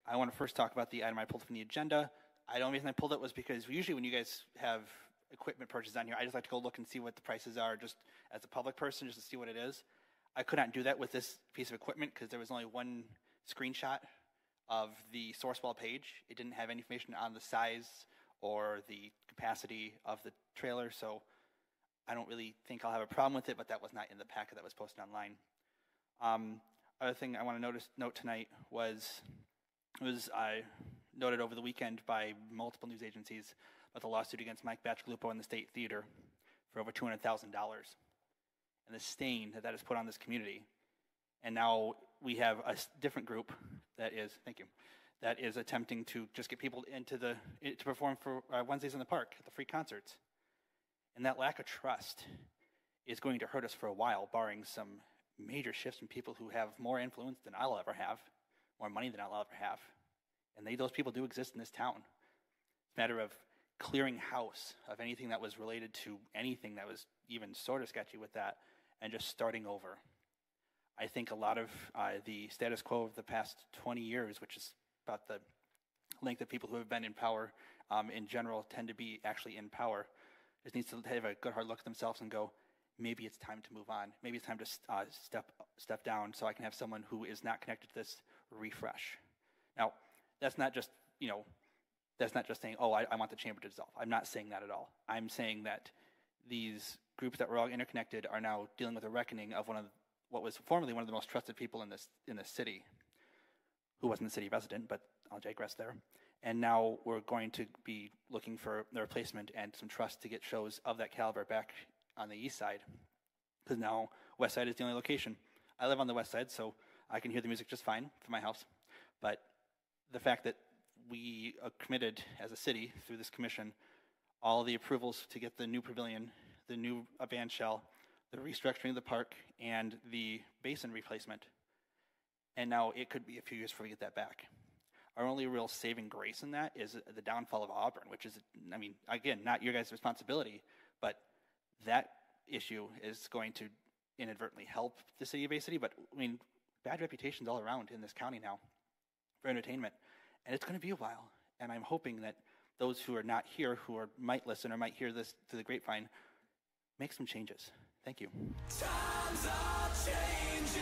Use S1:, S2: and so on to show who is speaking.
S1: I want to first talk about the item I pulled from the agenda. The only reason I pulled it was because usually when you guys have equipment purchases on here, I just like to go look and see what the prices are just as a public person, just to see what it is. I could not do that with this piece of equipment because there was only one screenshot of the source wall page. It didn't have any information on the size or the capacity of the trailer, so I don't really think I'll have a problem with it, but that was not in the packet that was posted online. Other thing I want to note tonight was noted over the weekend by multiple news agencies about the lawsuit against Mike Bacigalupo and the State Theater for over $200,000, and the stain that has put on this community. And now we have a different group that is attempting to just get people to perform for Wednesdays in the Park at the free concerts. And that lack of trust is going to hurt us for a while, barring some major shifts in people who have more influence than I'll ever have, more money than I'll ever have. And those people do exist in this town. It's a matter of clearing house of anything that was related to anything that was even sort of sketchy with that, and just starting over. I think a lot of the status quo of the past 20 years, which is about the length of people who have been in power in general tend to be actually in power, just needs to have a good hard look at themselves and go, maybe it's time to move on. Maybe it's time to step down so I can have someone who is not connected to this refresh. Now, that's not just saying, oh, I want the chamber to dissolve. I'm not saying that at all. I'm saying that these groups that were all interconnected are now dealing with a reckoning of what was formerly one of the most trusted people in this city, who wasn't a city resident, but I'll digress there. And now we're going to be looking for the replacement and some trust to get shows of that caliber back on the east side, because now west side is the only location. I live on the west side, so I can hear the music just fine from my house. But the fact that we are committed as a city through this commission, all the approvals to get the new pavilion, the new band shell, the restructuring of the park, and the basin replacement, and now it could be a few years before we get that back. Our only real saving grace in that is the downfall of Auburn, which is, I mean, again, not your guys' responsibility, but that issue is going to inadvertently help the city of Bay City. But I mean, bad reputations all around in this county now for entertainment, and it's going to be a while. And I'm hoping that those who are not here, might listen or might hear this to the grapevine, make some changes. Thank you. Times are changing.